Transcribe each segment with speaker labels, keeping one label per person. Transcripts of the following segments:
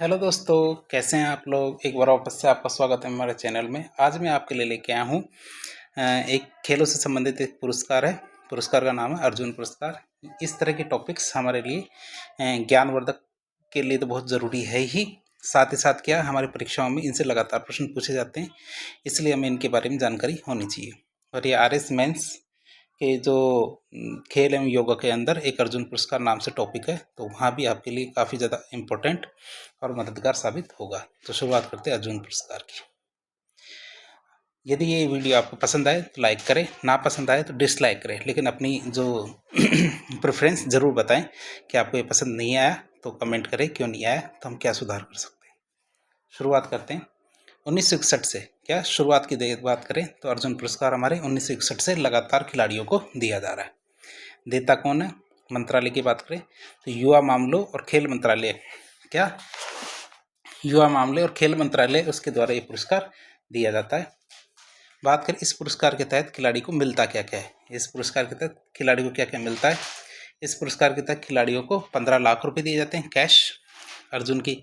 Speaker 1: Hello दोस्तों, कैसे हैं आप लोग। एक बार वापस से आपका स्वागत है हमारे चैनल में। आज मैं आपके लिए लेके आया हूँ एक खेलों से संबंधित एक पुरस्कार है। पुरस्कार का नाम है अर्जुन पुरस्कार। इस तरह के टॉपिक्स हमारे लिए ज्ञानवर्धक के लिए तो बहुत ज़रूरी है ही। साथ ही साथ क्या हमारी परीक्षाओं में इनसे लगातार प्रश्न पूछे जाते हैं, इसलिए हमें इनके बारे में जानकारी होनी चाहिए। और ये RS मेंस के जो खेल एवं योगा के अंदर एक अर्जुन पुरस्कार नाम से टॉपिक है, तो वहाँ भी आपके लिए काफ़ी ज़्यादा इम्पोर्टेंट और मददगार साबित होगा। तो शुरुआत करते हैं अर्जुन पुरस्कार की। यदि ये वीडियो आपको पसंद आए तो लाइक करें, ना पसंद आए तो डिसलाइक करें, लेकिन अपनी जो प्रेफरेंस ज़रूर बताएं कि आपको ये पसंद नहीं आया तो कमेंट करें क्यों नहीं आया, तो हम क्या सुधार कर सकते हैं। शुरुआत करते हैं 1961 से। क्या शुरुआत की बात करें तो अर्जुन पुरस्कार हमारे 1961 से लगातार खिलाड़ियों को दिया जा रहा है। देता कौन है? मंत्रालय की बात करें तो युवा मामलों और खेल मंत्रालय। क्या युवा मामले और खेल मंत्रालय, उसके द्वारा ये पुरस्कार दिया जाता है। बात करें इस पुरस्कार के तहत खिलाड़ी को मिलता क्या क्या है। इस पुरस्कार के तहत खिलाड़ी को क्या क्या मिलता है? इस पुरस्कार के तहत खिलाड़ियों को 15 लाख रुपए दिए जाते हैं कैश। अर्जुन की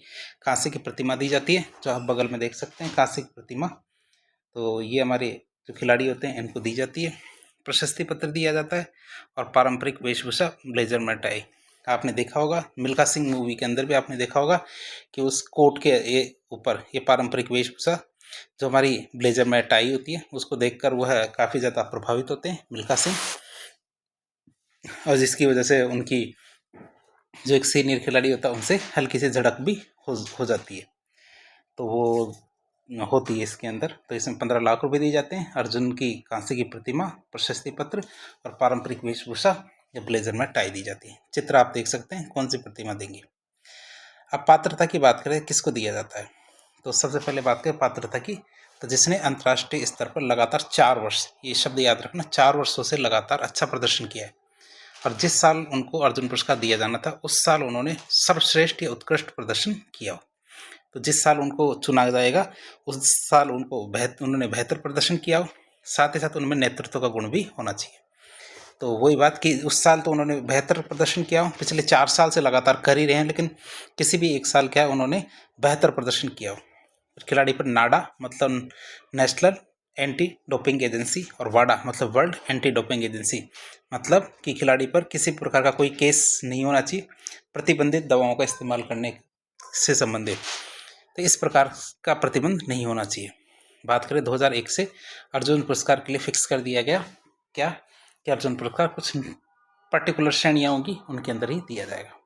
Speaker 1: कांसे की प्रतिमा दी जाती है, जो आप बगल में देख सकते हैं कांसे की प्रतिमा। तो ये हमारे जो खिलाड़ी होते हैं इनको दी जाती है। प्रशस्ति पत्र दिया जाता है और पारंपरिक वेशभूषा ब्लेजर में टाई। आपने देखा होगा मिल्खा सिंह मूवी के अंदर भी आपने देखा होगा कि उस कोट के ये ऊपर ये पारंपरिक वेशभूषा जो हमारी ब्लेजर में टाई होती है, उसको देखकर वह काफ़ी ज़्यादा प्रभावित होते हैं मिल्खा सिंह, और जिसकी वजह से उनकी जो एक सीनियर खिलाड़ी होता है उनसे हल्की सी झड़प भी हो जाती है। तो वो होती है इसके अंदर। तो इसमें 15 लाख रुपए दिए जाते हैं, अर्जुन की कांसे की प्रतिमा, प्रशस्ति पत्र और पारंपरिक वेशभूषा या ब्लेजर में टाई दी जाती है। चित्र आप देख सकते हैं कौन सी प्रतिमा देंगे। अब पात्रता की बात करें किसको दिया जाता है, तो सबसे पहले बात करें पात्रता की, तो जिसने अंतर्राष्ट्रीय स्तर पर लगातार 4 वर्ष, ये शब्द याद रखना, 4 वर्षों से लगातार अच्छा प्रदर्शन किया है और जिस साल उनको अर्जुन पुरस्कार दिया जाना था उस साल उन्होंने सर्वश्रेष्ठ या उत्कृष्ट प्रदर्शन किया हो। तो जिस साल उनको चुना जाएगा उस साल उन्होंने बेहतर प्रदर्शन किया हो, साथ ही साथ उनमें नेतृत्व का गुण भी होना चाहिए। तो वही बात कि उस साल तो उन्होंने बेहतर प्रदर्शन किया हो, पिछले 4 साल से लगातार कर ही रहे हैं, लेकिन किसी भी एक साल क्या है उन्होंने बेहतर प्रदर्शन किया हो। खिलाड़ी पर नाडा मतलब नेशनल एंटी डोपिंग एजेंसी और वाडा मतलब वर्ल्ड एंटी डोपिंग एजेंसी, मतलब कि खिलाड़ी पर किसी प्रकार का कोई केस नहीं होना चाहिए प्रतिबंधित दवाओं का इस्तेमाल करने से संबंधित, तो इस प्रकार का प्रतिबंध नहीं होना चाहिए। बात करें 2001 से अर्जुन पुरस्कार के लिए फिक्स कर दिया गया क्या कि अर्जुन पुरस्कार कुछ पर्टिकुलर श्रेणियाँ होंगी उनके अंदर ही दिया जाएगा।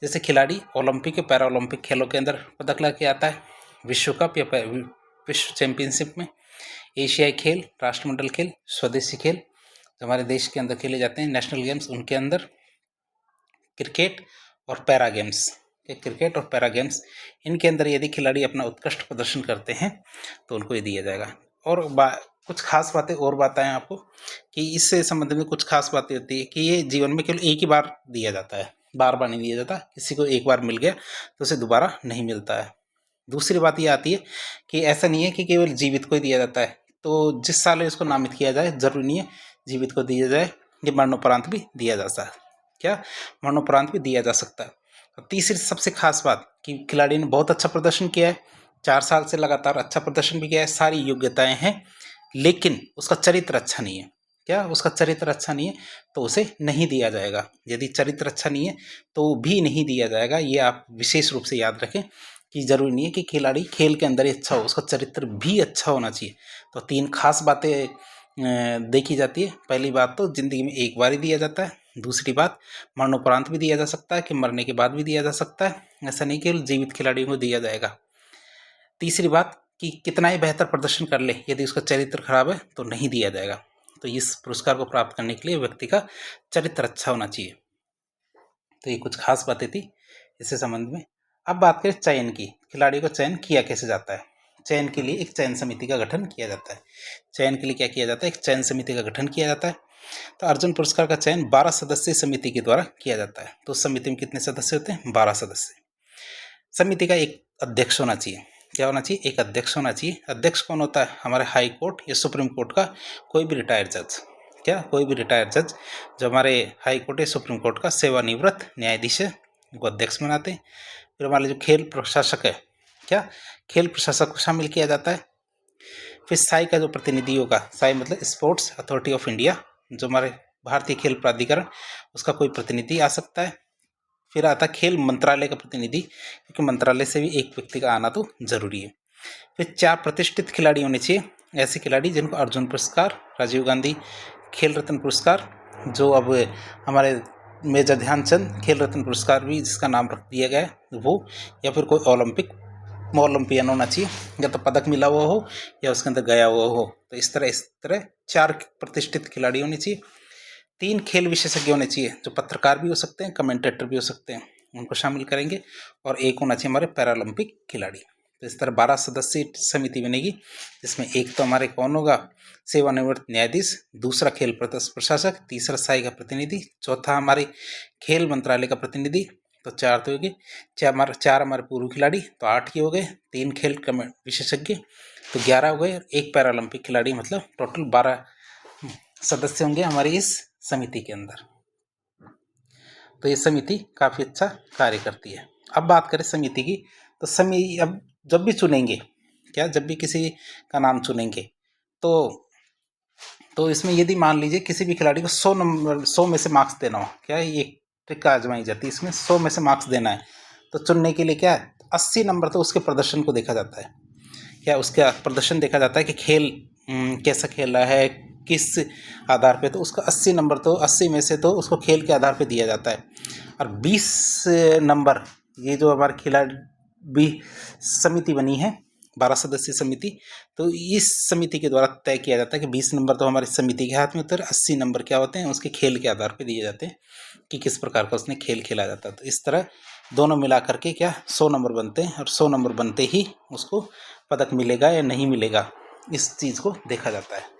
Speaker 1: जैसे खिलाड़ी ओलंपिक या पैरा ओलंपिक खेलों के अंदर पदक लेके आता है, विश्व कप या विश्व चैंपियनशिप में, एशियाई खेल, राष्ट्रमंडल खेल, स्वदेशी खेल जो हमारे देश के अंदर खेले जाते हैं, नेशनल गेम्स उनके अंदर, क्रिकेट और पैरा गेम्स, क्रिकेट और पैरा गेम्स इनके अंदर यदि खिलाड़ी अपना उत्कृष्ट प्रदर्शन करते हैं तो उनको ये दिया जाएगा। और कुछ खास बातें और बताएं आपको कि इससे संबंध में कुछ खास बातें होती है कि ये जीवन में केवल एक ही बार दिया जाता है, बार बार नहीं दिया जाता। किसी को एक बार मिल गया तो उसे दोबारा नहीं मिलता है। दूसरी बात ये आती है कि ऐसा नहीं है कि केवल जीवित को ही दिया जाता है, तो जिस साल इसको नामित किया जाए जरूरी नहीं है जीवित को दिया जाए, ये मरणोपरांत भी दिया जा सकता है। क्या मरणोपरांत भी दिया जा सकता है। और तीसरी सबसे खास बात कि खिलाड़ी ने बहुत अच्छा प्रदर्शन किया है, 4 साल से लगातार अच्छा प्रदर्शन भी किया है, सारी योग्यताएं हैं, लेकिन उसका चरित्र अच्छा नहीं है। क्या उसका चरित्र अच्छा नहीं है तो उसे नहीं दिया जाएगा। यदि चरित्र अच्छा नहीं है तो भी नहीं दिया जाएगा। ये आप विशेष रूप से याद रखें कि जरूरी नहीं है कि खिलाड़ी खेल के अंदर ही अच्छा हो, उसका चरित्र भी अच्छा होना चाहिए। तो 3 खास बातें देखी जाती है। पहली बात तो जिंदगी में एक बार ही दिया जाता है, दूसरी बात मरणोपरांत भी दिया जा सकता है कि मरने के बाद भी दिया जा सकता है, ऐसा नहीं केवल जीवित खिलाड़ियों को दिया जाएगा। तीसरी बात कि कितना ही बेहतर प्रदर्शन कर ले, यदि उसका चरित्र खराब है तो नहीं दिया जाएगा। तो इस पुरस्कार को प्राप्त करने के लिए व्यक्ति का चरित्र अच्छा होना चाहिए। तो ये कुछ खास बातें थी इससे संबंध में। अब बात करें चयन की, खिलाड़ियों का चयन किया कैसे जाता है। चयन के लिए एक चयन समिति का गठन किया जाता है। चयन के लिए क्या किया जाता है? एक चयन समिति का गठन किया जाता है। तो अर्जुन पुरस्कार का चयन 12 सदस्यीय समिति के द्वारा किया जाता है। तो उस समिति में कितने सदस्य होते हैं? 12 सदस्य। समिति का एक अध्यक्ष होना चाहिए। क्या होना चाहिए? एक अध्यक्ष होना चाहिए। अध्यक्ष कौन होता है? हमारे हाई कोर्ट या सुप्रीम कोर्ट का कोई भी रिटायर्ड जज। क्या कोई भी रिटायर्ड जज जो हमारे हाई कोर्ट या सुप्रीम कोर्ट का सेवानिवृत्त न्यायाधीश है, वो अध्यक्ष बनाते हैं। फिर हमारे जो खेल प्रशासक है, क्या खेल प्रशासक को शामिल किया जाता है। फिर साई का जो प्रतिनिधि होगा, साई मतलब स्पोर्ट्स अथॉरिटी ऑफ इंडिया, जो हमारे भारतीय खेल प्राधिकरण, उसका कोई प्रतिनिधि आ सकता है। फिर आता है खेल मंत्रालय का प्रतिनिधि, क्योंकि मंत्रालय से भी एक व्यक्ति का आना तो जरूरी है। फिर 4 प्रतिष्ठित खिलाड़ी होने चाहिए, ऐसे खिलाड़ी जिनको अर्जुन पुरस्कार, राजीव गांधी खेल रत्न पुरस्कार, जो अब हमारे मेजर ध्यानचंद खेल रत्न पुरस्कार भी जिसका नाम रख दिया गया है वो, या फिर कोई ओलंपियन होना चाहिए, या तो पदक मिला हुआ हो या उसके अंदर गया हुआ हो। तो इस तरह 4 प्रतिष्ठित खिलाड़ी होने चाहिए। 3 खेल विशेषज्ञ होने चाहिए, जो पत्रकार भी हो सकते हैं, कमेंटेटर भी हो सकते हैं, उनको शामिल करेंगे। और एक होना चाहिए हमारे पैरालंपिक खिलाड़ी। तो इस तरह 12 सदस्यीय समिति बनेगी, जिसमें एक तो हमारे कौन होगा, सेवानिवृत्त न्यायाधीश, दूसरा खेल प्रशासक, तीसरा साई का प्रतिनिधि, चौथा हमारे खेल मंत्रालय का प्रतिनिधि, तो 4 तो हो गए। 4 हमारे पूर्व खिलाड़ी, तो 8 ही हो गए। 3 खेल विशेषज्ञ, तो 11 हो गए। एक पैरालंपिक खिलाड़ी, मतलब टोटल 12 सदस्य होंगे हमारी इस समिति के अंदर। तो ये समिति काफ़ी अच्छा कार्य करती है। अब बात करें समिति की, तो समिति अब जब भी चुनेंगे, जब भी किसी का नाम चुनेंगे, तो इसमें यदि मान लीजिए किसी भी खिलाड़ी को 100 में से मार्क्स देना हो, ये ट्रिक आजमाई जाती है इसमें, 100 में से मार्क्स देना है, तो चुनने के लिए 80 नंबर तो उसके प्रदर्शन को देखा जाता है। उसका प्रदर्शन देखा जाता है कि खेल कैसा खेल रहा है, किस आधार पे, तो उसका 80 नंबर तो 80 में से तो उसको खेल के आधार पे दिया जाता है। और 20 नंबर ये जो हमारे खिलाड़ी भी समिति बनी है, 12 सदस्यीय समिति, तो इस समिति के द्वारा तय किया जाता है कि 20 नंबर तो हमारी समिति के हाथ में होते हैं, 80 नंबर क्या होते हैं, उसके खेल के आधार पर दिए जाते हैं कि किस प्रकार का उसने खेल खेला जाता है। तो इस तरह दोनों मिला करके 100 नंबर बनते हैं, और 100 नंबर बनते ही उसको पदक मिलेगा या नहीं मिलेगा, इस चीज़ को देखा जाता है।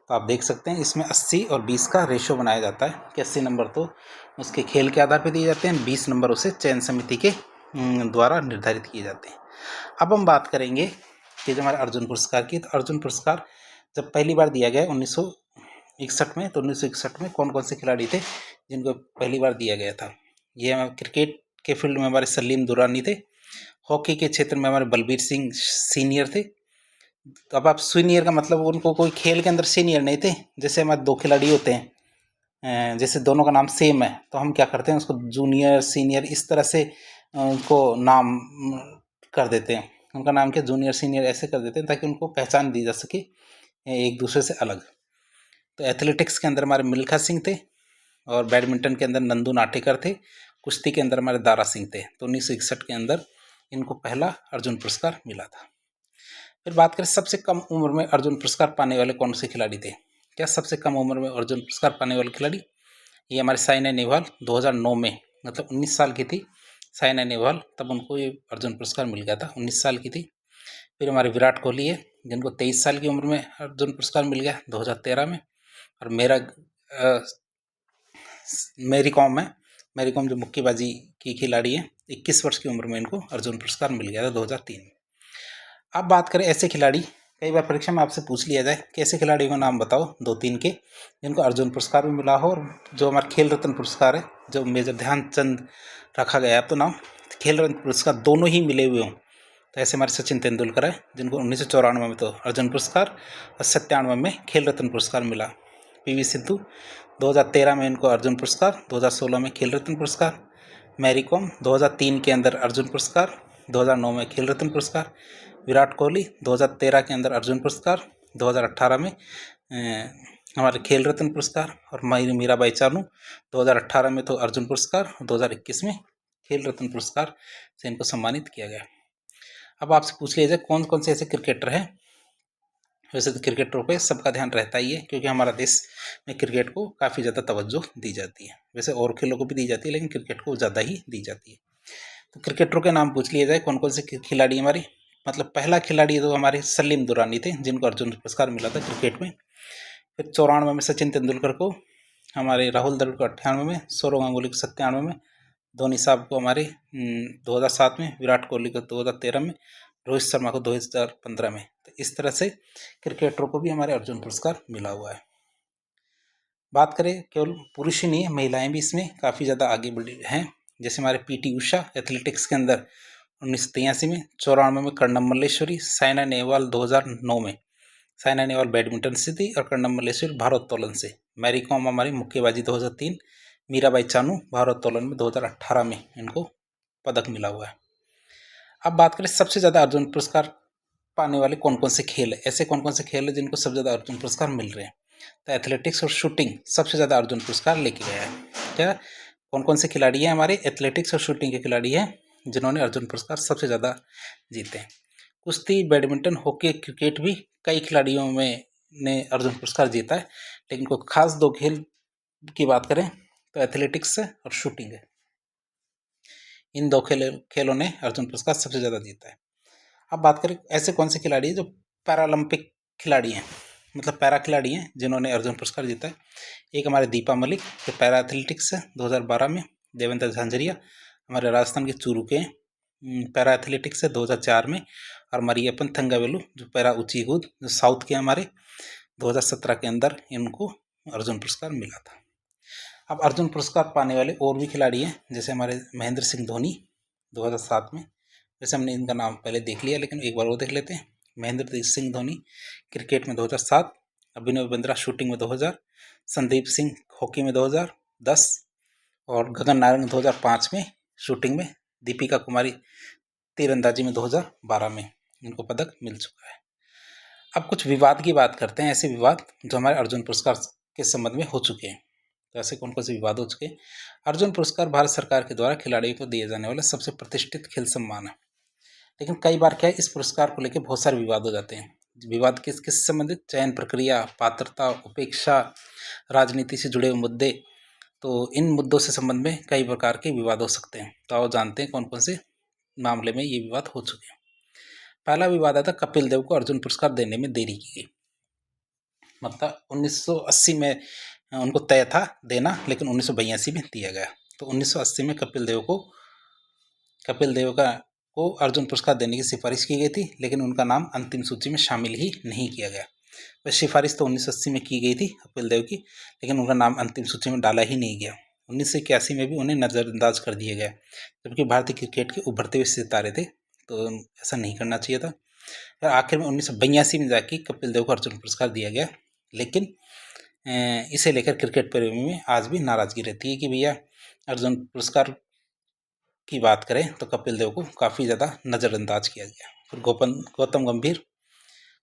Speaker 1: तो आप देख सकते हैं इसमें 80 और 20 का रेशो बनाया जाता है कि 80 नंबर तो उसके खेल के आधार पर दिए जाते हैं, 20 नंबर उसे चयन समिति के द्वारा निर्धारित किए जाते हैं। अब हम बात करेंगे कि जो हमारे अर्जुन पुरस्कार की, तो अर्जुन पुरस्कार जब पहली बार दिया गया 1961 में, तो 1961 में कौन कौन से खिलाड़ी थे जिनको पहली बार दिया गया था। ये क्रिकेट के फील्ड में हमारे सलीम दुरानी थे, हॉकी के क्षेत्र में हमारे बलबीर सिंह सीनियर थे। तो अब आप सीनियर का मतलब उनको कोई खेल के अंदर सीनियर नहीं थे, जैसे हमारे 2 खिलाड़ी होते हैं, जैसे दोनों का नाम सेम है, तो हम क्या करते हैं उसको जूनियर सीनियर इस तरह से उनको नाम कर देते हैं, उनका नाम क्या जूनियर सीनियर ऐसे कर देते हैं, ताकि उनको पहचान दी जा सके एक दूसरे से अलग। तो एथलेटिक्स के अंदर हमारे मिल्खा सिंह थे, और बैडमिंटन के अंदर नंदू नाटेकर थे, कुश्ती के अंदर हमारे दारा सिंह थे। तो 1961 के अंदर इनको पहला अर्जुन पुरस्कार मिला था। फिर बात करें सबसे कम उम्र में अर्जुन पुरस्कार पाने वाले कौन से खिलाड़ी थे। सबसे कम उम्र में अर्जुन पुरस्कार पाने वाले खिलाड़ी, ये हमारे साइना नेहवाल 2009 में, मतलब 19 साल की थी साइना नेहवाल, तब उनको ये अर्जुन पुरस्कार मिल गया था, 19 साल की थी। फिर हमारे विराट कोहली है, जिनको 23 साल की उम्र में अर्जुन पुरस्कार मिल गया 2013 में। और मैरी कॉम जो मुक्केबाजी की खिलाड़ी है, 21 वर्ष की उम्र में इनको अर्जुन पुरस्कार मिल गया था 2003 में। अब बात करें ऐसे खिलाड़ी, कई बार परीक्षा में आपसे पूछ लिया जाए कि ऐसे खिलाड़ियों का नाम बताओ 2-3 के जिनको अर्जुन पुरस्कार भी मिला हो, और जो हमारा खेल रत्न पुरस्कार है जो मेजर ध्यानचंद रखा गया है, तो नाम खेल रत्न पुरस्कार दोनों ही मिले हुए हों। तो ऐसे हमारे सचिन तेंदुलकर है, जिनको 1994 में तो अर्जुन पुरस्कार और 97 में खेल रत्न पुरस्कार मिला। PV सिंधु 2013 में इनको अर्जुन पुरस्कार, 2016 में खेल रत्न पुरस्कार। मैरी कॉम 2003 के अंदर अर्जुन पुरस्कार, 2009 में खेल रत्न पुरस्कार। विराट कोहली 2013 के अंदर अर्जुन पुरस्कार, 2018 में हमारे खेल रत्न पुरस्कार। और मीराबाई चानू 2018 में तो अर्जुन पुरस्कार, 2021 में खेल रत्न पुरस्कार से इनको सम्मानित किया गया। अब आपसे पूछ लिया जाए कौन कौन से ऐसे क्रिकेटर हैं। वैसे तो क्रिकेटरों पे सबका ध्यान रहता ही है, क्योंकि हमारा देश में क्रिकेट को काफ़ी ज़्यादा तवज्जो दी जाती है। वैसे और खेलों को भी दी जाती है, लेकिन क्रिकेट को ज़्यादा ही दी जाती है। तो क्रिकेटरों के नाम पूछ लिए जाए कौन कौन से खिलाड़ी हमारे, मतलब पहला खिलाड़ी तो हमारे सलीम दुरानी थे, जिनको अर्जुन पुरस्कार मिला था क्रिकेट में। फिर 94 में सचिन तेंदुलकर को, हमारे राहुल द्रविड़ को 98 में, सौरव गांगुली को 97 में, धोनी साहब को हमारे 2007 में, विराट कोहली को 2013 में, रोहित शर्मा को 2015 में। तो इस तरह से क्रिकेटरों को भी हमारे अर्जुन पुरस्कार मिला हुआ है। बात करें केवल पुरुष ही नहीं है, महिलाएं भी इसमें काफ़ी ज़्यादा आगे बढ़ी हैं। जैसे हमारे PT उषा एथलेटिक्स के अंदर, 1983 में, 94 में कर्णम मल्लेश्वरी, साइना नेहवाल 2009 में, साइना नेहवाल बैडमिंटन से थी और कर्णम मल्लेश्वरी भारोत्तोलन से, मैरी कॉम हमारी मुक्केबाजी 2003, मीराबाई चानू भारोत्तोलन में 2018 में इनको पदक मिला हुआ है। अब बात करें सबसे ज़्यादा अर्जुन पुरस्कार पाने वाले कौन कौन से खेल है, ऐसे कौन कौन से खेल है जिनको सबसे ज़्यादा अर्जुन पुरस्कार मिल रहे हैं। तो एथलेटिक्स और शूटिंग सबसे ज़्यादा अर्जुन पुरस्कार लेके गया है। क्या कौन कौन से खिलाड़ी हैं हमारे एथलेटिक्स और शूटिंग के खिलाड़ी हैं जिन्होंने अर्जुन पुरस्कार सबसे ज़्यादा जीते हैं। कुश्ती, बैडमिंटन, हॉकी, क्रिकेट भी कई खिलाड़ियों में ने अर्जुन पुरस्कार जीता है, लेकिन कोई खास दो खेल की बात करें तो एथलेटिक्स और शूटिंग है। इन दो खेलों ने अर्जुन पुरस्कार सबसे ज़्यादा जीता है। अब बात करें ऐसे कौन से खिलाड़ी हैं जो पैरालंपिक खिलाड़ी हैं, मतलब पैरा खिलाड़ी हैं जिन्होंने अर्जुन पुरस्कार जीता है। एक हमारे दीपा मलिक जो पैरा एथलेटिक्स है 2012 में, देवेंद्र झांझरिया हमारे राजस्थान के चूरू के पैरा एथलेटिक्स है 2004 में, और मरियप्पन थंगावेलु जो पैरा ऊंची कूद जो साउथ के हमारे 2017 के अंदर इनको अर्जुन पुरस्कार मिला था। अब अर्जुन पुरस्कार पाने वाले और भी खिलाड़ी हैं जैसे हमारे महेंद्र सिंह धोनी 2007 में, वैसे हमने इनका नाम पहले देख लिया लेकिन एक बार वो देख लेते हैं। महेंद्र सिंह धोनी क्रिकेट में 2007, अभिनव बिंद्रा शूटिंग में 2000, संदीप सिंह हॉकी में 2010 और गगन नारंग 2005 में शूटिंग में, दीपिका कुमारी तीरंदाजी में 2012 में इनको पदक मिल चुका है। अब कुछ विवाद की बात करते हैं, ऐसे विवाद जो हमारे अर्जुन पुरस्कार के संबंध में हो चुके हैं। तो ऐसे कौन कौन से विवाद हो चुके हैं। अर्जुन पुरस्कार भारत सरकार के द्वारा खिलाड़ियों को दिए जाने वाला सबसे प्रतिष्ठित खेल सम्मान है, लेकिन कई बार क्या है इस पुरस्कार को लेकर बहुत सारे विवाद हो जाते हैं। विवाद किस किस संबंधित, चयन प्रक्रिया, पात्रता, उपेक्षा, राजनीति से जुड़े हुए मुद्दे, तो इन मुद्दों से संबंध में कई प्रकार के विवाद हो सकते हैं। तो आओ जानते हैं कौन कौन से मामले में ये विवाद हो चुके हैं। पहला विवाद आता कपिल देव को अर्जुन पुरस्कार देने में देरी की गई। मतलब 1980 में उनको तय था देना, लेकिन 1982 में दिया गया। तो 1980 में कपिल देव को अर्जुन पुरस्कार देने की सिफारिश की गई थी, लेकिन उनका नाम अंतिम सूची में शामिल ही नहीं किया गया। वह सिफारिश तो 1980 में की गई थी कपिल देव की, लेकिन उनका नाम अंतिम सूची में डाला ही नहीं गया। 1981 में भी उन्हें नज़रअंदाज कर दिया गया, जबकि भारतीय क्रिकेट के उभरते हुए सितारे थे, तो ऐसा नहीं करना चाहिए था। और आखिर में 1982 में जाके कपिल देव को अर्जुन पुरस्कार दिया गया, लेकिन इसे लेकर क्रिकेट प्रेमी में आज भी नाराज़गी रहती है कि भैया अर्जुन पुरस्कार की बात करें तो कपिल देव को काफ़ी ज़्यादा नज़रअंदाज किया गया। फिर गौतम गंभीर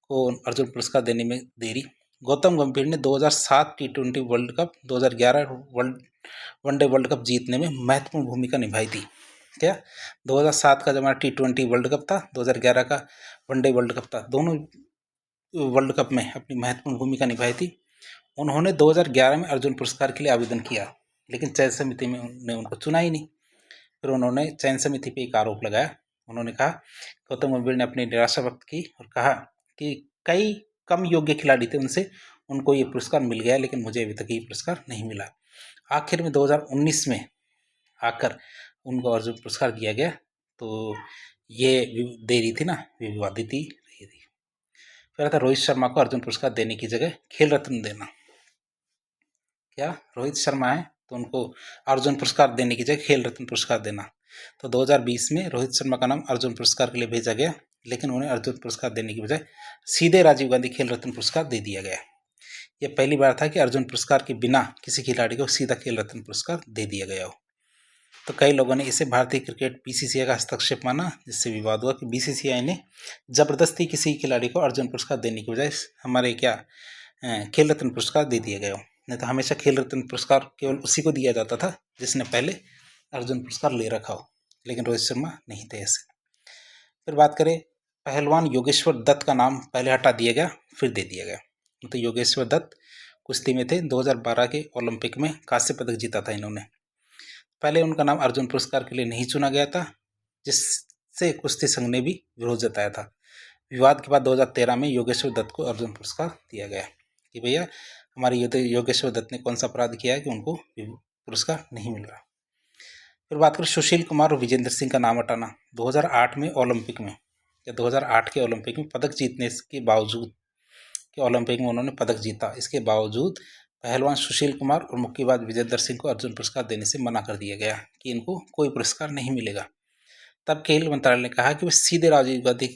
Speaker 1: को अर्जुन पुरस्कार देने में देरी। गौतम गंभीर ने 2007 T20 world cup, 2011 one day world cup जीतने में महत्वपूर्ण भूमिका निभाई थी। क्या 2007 का जब हमारा T20 वर्ल्ड कप था, 2011 का वनडे वर्ल्ड कप था, दोनों वर्ल्ड कप में अपनी महत्वपूर्ण भूमिका निभाई थी। उन्होंने 2011 में अर्जुन पुरस्कार के लिए आवेदन किया, लेकिन चयन समिति में ने उनको चुना ही नहीं। फिर उन्होंने चयन समिति पे एक आरोप लगाया। उन्होंने कहा गौतम गंभीर ने अपनी निराशा व्यक्त की और कहा कि कई कम योग्य खिलाड़ी थे उनको ये पुरस्कार मिल गया, लेकिन मुझे अभी तक ये पुरस्कार नहीं मिला। आखिर में 2019 में आकर उनको अर्जुन पुरस्कार दिया गया। तो ये देरी थी ना, विवादित ही रही थी। फिर आता रोहित शर्मा को अर्जुन पुरस्कार देने की जगह खेल रत्न देना। क्या रोहित शर्मा है तो उनको अर्जुन पुरस्कार देने की जगह खेल रत्न पुरस्कार देना। तो 2020 में रोहित शर्मा का नाम अर्जुन पुरस्कार के लिए भेजा गया, लेकिन उन्हें अर्जुन पुरस्कार देने की बजाय सीधे राजीव गांधी खेल रत्न पुरस्कार दे दिया गया। यह पहली बार था कि अर्जुन पुरस्कार के बिना किसी खिलाड़ी को सीधा खेल रत्न पुरस्कार दे दिया गया हो। तो कई लोगों ने इसे भारतीय क्रिकेट BCCI का हस्तक्षेप माना, जिससे विवाद हुआ कि BCCI ने जबरदस्ती किसी खिलाड़ी को अर्जुन पुरस्कार देने की बजाय हमारे खेल रत्न पुरस्कार दे दिया गया हो। नहीं तो हमेशा खेल रत्न पुरस्कार केवल उसी को दिया जाता था जिसने पहले अर्जुन पुरस्कार ले रखा हो, लेकिन रोहित शर्मा नहीं थे ऐसे। फिर बात करें पहलवान योगेश्वर दत्त का नाम पहले हटा दिया गया, फिर दे दिया गया। तो योगेश्वर दत्त कुश्ती में थे, 2012 के ओलंपिक में कांस्य पदक जीता था इन्होंने। पहले उनका नाम अर्जुन पुरस्कार के लिए नहीं चुना गया था, जिससे कुश्ती संघ ने भी विरोध जताया था। विवाद के बाद 2013 में योगेश्वर दत्त को अर्जुन पुरस्कार दिया गया कि भैया हमारे योगेश्वर दत्त ने कौन सा अपराध किया है कि उनको पुरस्कार नहीं मिल रहा। फिर बात करें सुशील कुमार और विजेंद्र सिंह का नाम हटाना। 2008 में ओलंपिक में या 2008 के ओलंपिक में पदक जीतने के बावजूद, कि ओलंपिक में उन्होंने पदक जीता, इसके बावजूद पहलवान सुशील कुमार और मुक्केबाज विजेंद्र सिंह को अर्जुन पुरस्कार देने से मना कर दिया गया कि इनको कोई पुरस्कार नहीं मिलेगा। तब खेल मंत्रालय ने कहा कि वे सीधे राजीव गांधी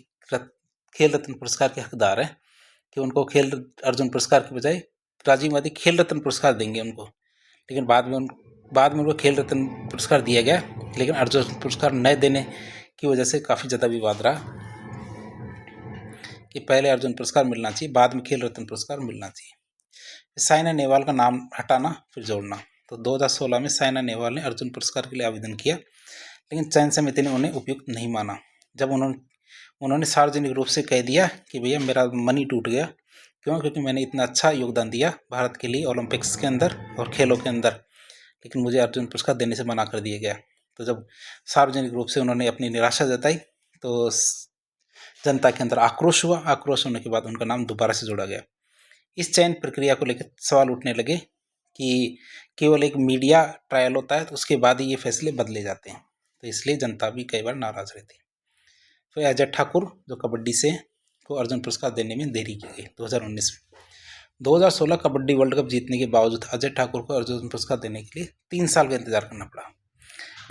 Speaker 1: खेल रत्न पुरस्कार के हकदार हैं, कि उनको खेल अर्जुन पुरस्कार के बजाय राजीव गांधी खेल रत्न पुरस्कार देंगे उनको। लेकिन बाद में उनको खेल रत्न पुरस्कार दिया गया, लेकिन अर्जुन पुरस्कार न देने की वजह से काफ़ी ज़्यादा विवाद रहा कि पहले अर्जुन पुरस्कार मिलना चाहिए, बाद में खेल रत्न पुरस्कार मिलना चाहिए। साइना नेहवाल का नाम हटाना फिर जोड़ना। तो 2016 में साइना नेहवाल ने अर्जुन पुरस्कार के लिए आवेदन किया, लेकिन चयन समिति ने उन्हें उपयुक्त नहीं माना। जब उन्होंने सार्वजनिक रूप से कह दिया कि भैया मेरा मन ही टूट गया, क्यों? क्योंकि मैंने इतना अच्छा योगदान दिया भारत के लिए ओलंपिक्स के अंदर और खेलों के अंदर, लेकिन मुझे अर्जुन पुरस्कार देने से मना कर दिया गया। तो जब सार्वजनिक रूप से उन्होंने अपनी निराशा जताई तो जनता के अंदर आक्रोश हुआ। आक्रोश होने के बाद उनका नाम दोबारा से जोड़ा गया। इस चयन प्रक्रिया को लेकर सवाल उठने लगे कि केवल एक मीडिया ट्रायल होता है तो उसके बाद ही ये फैसले बदले जाते हैं, तो इसलिए जनता भी कई बार नाराज रहती है। फिर अजय ठाकुर जो कबड्डी से को अर्जुन पुरस्कार देने में देरी की गई 2019 में। 2016 कबड्डी वर्ल्ड कप जीतने के बावजूद अजय ठाकुर को अर्जुन पुरस्कार देने के लिए 3 साल का इंतजार करना पड़ा।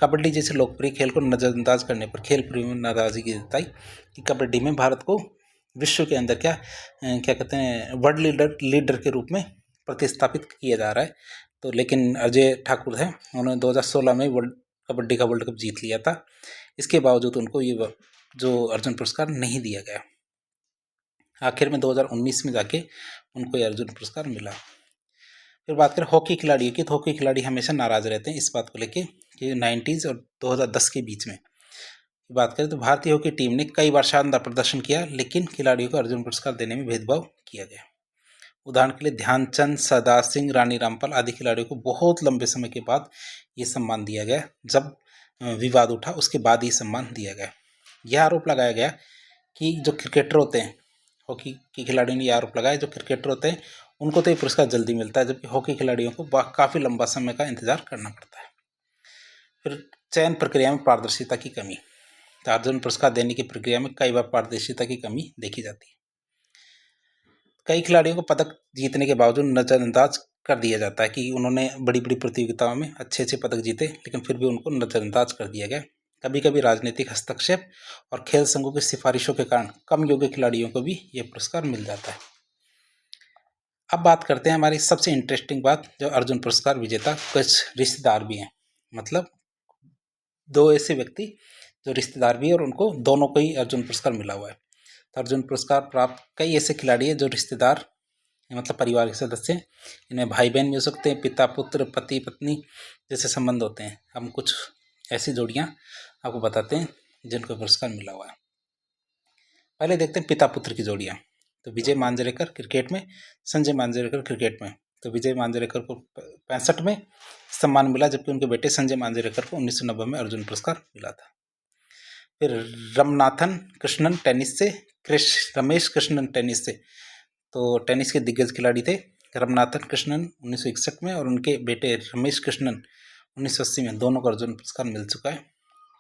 Speaker 1: कबड्डी जैसे लोकप्रिय खेल को नज़रअंदाज करने पर खेल प्रेमियों ने नाराजगी जताई कि कबड्डी में भारत को विश्व के अंदर क्या कहते हैं वर्ल्ड लीडर के रूप में प्रतिस्थापित किया जा रहा है। तो लेकिन अजय ठाकुर है, उन्होंने 2016 में कबड्डी का वर्ल्ड कप जीत लिया था। इसके बावजूद उनको ये जो अर्जुन पुरस्कार नहीं दिया गया। आखिर में 2019 में जाके उनको ये अर्जुन पुरस्कार मिला। फिर बात करें हॉकी खिलाड़ियों की, तो हॉकी खिलाड़ी हमेशा नाराज रहते हैं इस बात को लेके कि 90s और 2010 के बीच में बात करें तो भारतीय हॉकी टीम ने कई बार शानदार प्रदर्शन किया, लेकिन खिलाड़ियों को अर्जुन पुरस्कार देने में भेदभाव किया गया। उदाहरण के लिए ध्यानचंद, सरदार सिंह, रानी रामपाल आदि खिलाड़ियों को बहुत लंबे समय के बाद ये सम्मान दिया गया। जब विवाद उठा उसके बाद ही सम्मान दिया गया। यह आरोप लगाया गया कि जो क्रिकेटर होते हैं, हॉकी के खिलाड़ियों ने यह आरोप लगाया जो क्रिकेटर होते हैं उनको तो ये पुरस्कार जल्दी मिलता है, जबकि हॉकी खिलाड़ियों को काफ़ी लंबा समय का इंतजार करना पड़ता है। फिर चयन प्रक्रिया में पारदर्शिता की कमी। तो अर्जुन पुरस्कार देने की प्रक्रिया में कई बार पारदर्शिता की कमी देखी जाती है। कई खिलाड़ियों को पदक जीतने के बावजूद नज़रअंदाज कर दिया जाता है कि उन्होंने बड़ी बड़ी प्रतियोगिताओं में अच्छे पदक जीते, लेकिन फिर भी उनको नज़रअंदाज कर दिया गया। कभी कभी राजनीतिक हस्तक्षेप और खेल संघों की सिफारिशों के कारण कम योग्य खिलाड़ियों को भी ये पुरस्कार मिल जाता है। अब बात करते हैं हमारी सबसे इंटरेस्टिंग बात, जो अर्जुन पुरस्कार विजेता कुछ रिश्तेदार भी हैं, मतलब 2 ऐसे व्यक्ति जो रिश्तेदार भी है और उनको दोनों को ही अर्जुन पुरस्कार मिला हुआ है। तो अर्जुन पुरस्कार प्राप्त कई ऐसे खिलाड़ी हैं जो रिश्तेदार मतलब परिवार के सदस्य हैं। इनमें भाई बहन भी हो सकते हैं, पिता पुत्र, पति पत्नी जैसे संबंध होते हैं। हम कुछ ऐसी जोड़ियाँ आपको बताते हैं जिनको पुरस्कार मिला हुआ है। पहले देखते हैं पिता पुत्र की जोड़ियाँ। तो विजय मांजरेकर क्रिकेट में, संजय मांजरेकर क्रिकेट में। तो विजय मांजरेकर को 65 में सम्मान मिला, जबकि उनके बेटे संजय मांजरेकर को 1990 में अर्जुन पुरस्कार मिला था। फिर रमनाथन कृष्णन टेनिस से, रमेश कृष्णन टेनिस से। तो टेनिस के दिग्गज खिलाड़ी थे रमनाथन कृष्णन 1961 में, और उनके बेटे रमेश कृष्णन 1980 में। दोनों को अर्जुन पुरस्कार मिल चुका है।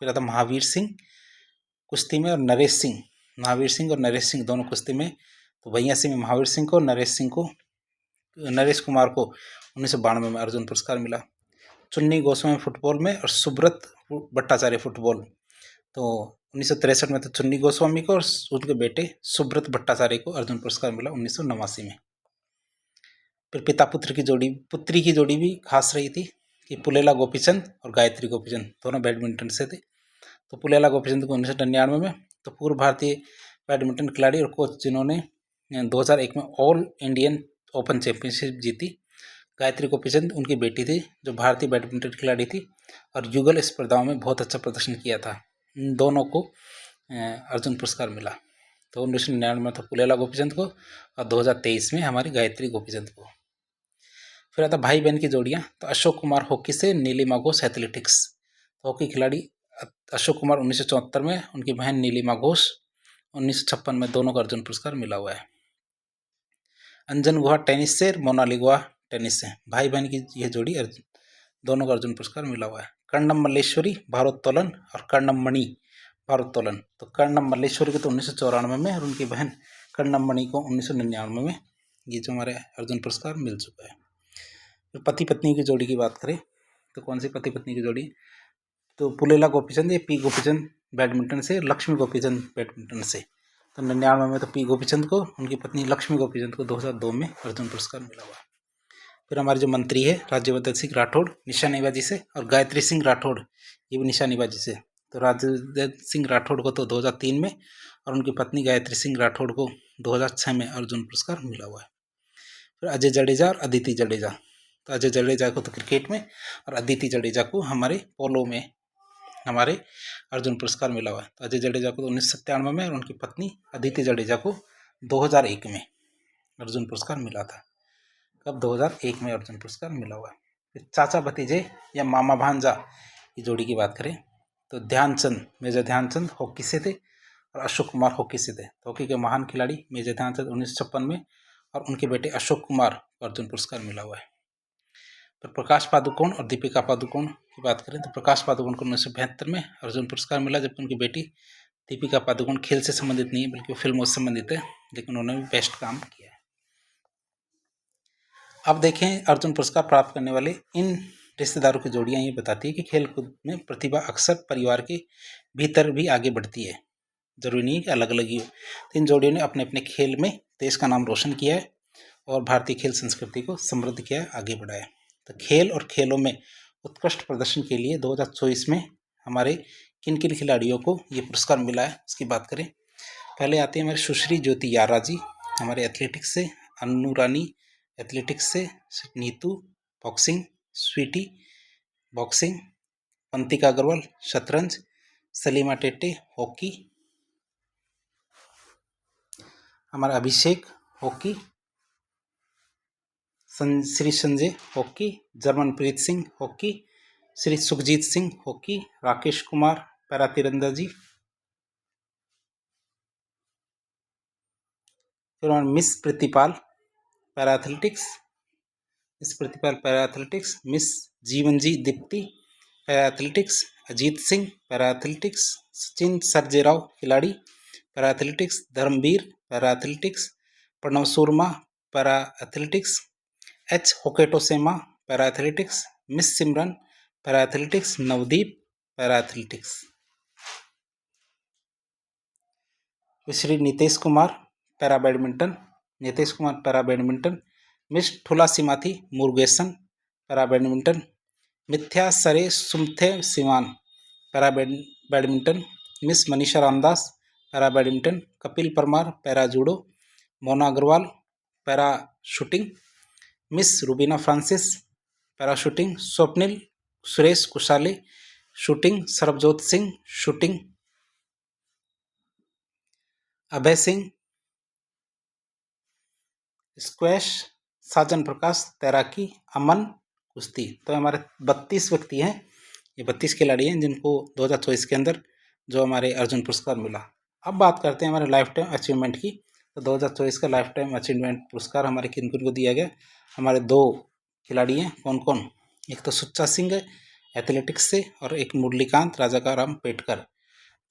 Speaker 1: फिर आता महावीर सिंह कुश्ती में और नरेश सिंह दोनों कुश्ती में। तो भैया सिंह में महावीर सिंह को, नरेश कुमार को 1992 में अर्जुन पुरस्कार मिला। चुन्नी गोस्वामी फुटबॉल में और सुब्रत भट्टाचार्य फुटबॉल। तो 1963 में तो चुन्नी गोस्वामी को और उनके बेटे सुब्रत भट्टाचार्य को अर्जुन पुरस्कार मिला 1989 में। फिर पिता पुत्री की जोड़ी भी खास रही थी कि पुलेला गोपीचंद और गायत्री गोपीचंद दोनों बैडमिंटन से थे। तो पुलेला गोपीचंद को 1999 में, तो पूर्व भारतीय बैडमिंटन खिलाड़ी और कोच जिन्होंने 2001 में ऑल इंडियन ओपन चैंपियनशिप जीती। गायत्री गोपीचंद उनकी बेटी थी जो भारतीय बैडमिंटन खिलाड़ी थी और युगल स्पर्धाओं में बहुत अच्छा प्रदर्शन किया था। इन दोनों को अर्जुन पुरस्कार मिला। तो 1999 में तो पुलेला गोपीचंद को और 2023 में हमारी गायत्री गोपीचंद को। फिर आता भाई बहन की जोड़ियाँ। तो अशोक कुमार हॉकी से, नीलिमा घोष एथलेटिक्स। हॉकी खिलाड़ी अशोक कुमार 1974 में, उनकी बहन नीलिमा घोष 1956 में। दोनों को अर्जुन पुरस्कार मिला हुआ है। अंजन गुहा टेनिस से, मोनाली गुहा टेनिस से। भाई बहन की यह जोड़ी दोनों को अर्जुन पुरस्कार मिला हुआ है। कर्णम मल्लेश्वरी भारोत्तोलन और कर्णम मणि भारोत्तोलन। तो कर्णम मल्लेश्वरी को तो 1994 में और उनकी बहन कर्णम मणि को 1999 में ये जो हमारे अर्जुन पुरस्कार मिल चुका है। तो पति पत्नी की जोड़ी की बात करें तो कौन सी पति पत्नी की जोड़ी? तो पुलेला गोपीचंद या पी गोपीचंद बैडमिंटन से, लक्ष्मी गोपीचंद बैडमिंटन से। तो 99 में तो पी गोपीचंद को, उनकी पत्नी लक्ष्मी गोपीचंद को 2002 में अर्जुन पुरस्कार मिला हुआ है। फिर हमारे जो मंत्री है राज्यवर्धन सिंह राठौड़ निशानेबाजी से, और गायत्री सिंह राठौड़ ये भी निशानेबाजी से। तो राज्यवर्धन सिंह राठौड़ को तो 2003 में, और उनकी पत्नी गायत्री सिंह राठौड़ को 2006 में अर्जुन पुरस्कार मिला हुआ है। फिर अजय जडेजा और अदिति जडेजा, तो अजय जडेजा को तो क्रिकेट में, और अदिति जडेजा को हमारे पोलो में हमारे अर्जुन पुरस्कार मिला हुआ है। तो अजय जडेजा को तो 1997 में, और उनकी पत्नी अदिति जडेजा को 2001 में अर्जुन पुरस्कार मिला था। कब? 2001 में अर्जुन पुरस्कार मिला हुआ है। फिर चाचा भतीजे या मामा भांजा की जोड़ी की बात करें तो ध्यानचंद, मेजर ध्यानचंद हॉकी से थे, और अशोक कुमार हॉकी से थे। हॉकी के महान खिलाड़ी मेजर ध्यानचंद 1956 में, और उनके बेटे अशोक कुमार को अर्जुन पुरस्कार मिला हुआ है। तो प्रकाश पादुकोण और दीपिका पादुकोण की बात करें तो प्रकाश पादुकोण को 1972 में अर्जुन पुरस्कार मिला, जबकि उनकी बेटी दीपिका पादुकोण खेल से संबंधित नहीं है बल्कि वो फिल्मों से संबंधित है, लेकिन उन्होंने भी बेस्ट काम किया है। अब देखें अर्जुन पुरस्कार प्राप्त करने वाले इन रिश्तेदारों की जोड़ियां ये बताती है कि खेलकूद में प्रतिभा अक्सर परिवार के भीतर भी आगे बढ़ती है, जरूरी नहीं है कि अलग अलग ही हो। तो इन जोड़ियों ने अपने अपने खेल में देश का नाम रोशन किया है और भारतीय खेल संस्कृति को समृद्ध किया है, आगे बढ़ाया। तो खेल और खेलों में उत्कृष्ट प्रदर्शन के लिए 2024 में हमारे किन किन खिलाड़ियों को ये पुरस्कार मिला है उसकी बात करें। पहले आते हैं हमारे सुश्री ज्योति यारा जी, हमारे एथलेटिक्स से, अन्नू रानी एथलेटिक्स से, नीतू बॉक्सिंग, स्वीटी बॉक्सिंग, पंतिका अग्रवाल शतरंज, सलीमा टेटे हॉकी, हमारा Abhishek hockey, Shri Sanjay hockey, Jarmanpreet Singh hockey, Shri Sukhjeet Singh hockey, Rakesh Kumar para तीरंदाजी। फिर miss Pratipal para athletics, miss Jeevanji Deepthi para athletics, Ajeet Singh para athletics, Sachin Sarjerao Khilari para athletics, Dharambir para athletics, Pranav Sharma para athletics, H Hokato Sema para athletics, miss Simran para athletics, Navdeep para athletics. Shri Nitish Kumar para badminton, miss Thulasimathi Murugesan para badminton, Nithya Sre Sumathy Sivan para badminton, miss Manisha Ramadass para badminton, Kapil Parmar para judo, Mona Agarwal para shooting, miss Rubina Francis para shooting, Swapnil Suresh Kusale shooting, Sarabjot Singh shooting, Abhay Singh squash, Sajan Prakash तैराकी, अमन कुश्ती। तो हमारे 32 व्यक्ति हैं, ये 32 खिलाड़ी हैं जिनको 2024 के अंदर जो हमारे अर्जुन पुरस्कार मिला। अब बात करते हैं हमारे लाइफ टाइम अचीवमेंट की। तो 2024 का लाइफ टाइम अचीवमेंट पुरस्कार हमारे किन किन को दिया गया। हमारे 2 खिलाड़ी हैं, कौन कौन, एक तो सुच्चा सिंह है एथलेटिक्स से, और एक मुरलीकांत राजाकाराम पेटकर।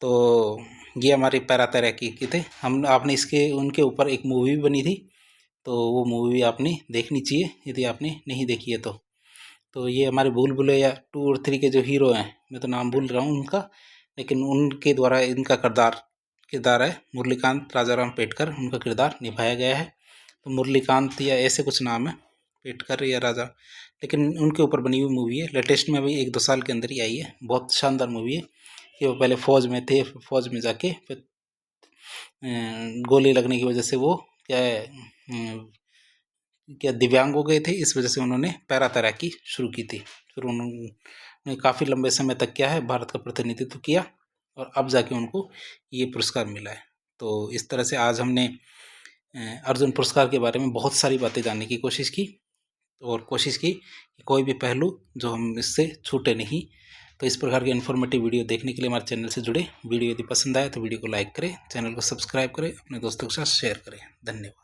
Speaker 1: तो ये हमारे पैरा तैराकी के थे। आपने उनके ऊपर एक मूवी भी बनी थी, तो वो मूवी आपने देखनी चाहिए यदि आपने नहीं देखी है तो ये हमारे भूल भुलैया 2 और 3 के जो हीरो हैं, मैं तो नाम भूल रहा हूँ उनका, लेकिन उनके द्वारा इनका किरदार है मुरलीकांत राजाराम पेटकर, उनका किरदार निभाया गया है। तो मुरलीकांत या ऐसे कुछ नाम है, पेटकर या राजा, लेकिन उनके ऊपर बनी हुई मूवी है। लेटेस्ट में अभी 1-2 साल के अंदर ही आई है। बहुत शानदार मूवी है कि वो पहले फौज में थे, फौज में जाके फिर गोली लगने की वजह से वो क्या दिव्यांग हो गए थे, इस वजह से उन्होंने पैरा तैराकी शुरू की थी। फिर उन्होंने काफ़ी लंबे समय तक क्या है भारत का प्रतिनिधित्व किया, और अब जाके उनको ये पुरस्कार मिला है। तो इस तरह से आज हमने अर्जुन पुरस्कार के बारे में बहुत सारी बातें जानने की कोशिश की, और कोशिश की कि कोई भी पहलू जो हम इससे छूटे नहीं। तो इस प्रकार के इन्फॉर्मेटिव वीडियो देखने के लिए हमारे चैनल से जुड़े। वीडियो यदि पसंद आए तो वीडियो को लाइक करें, चैनल को सब्सक्राइब करें, अपने दोस्तों के साथ शेयर करें। धन्यवाद।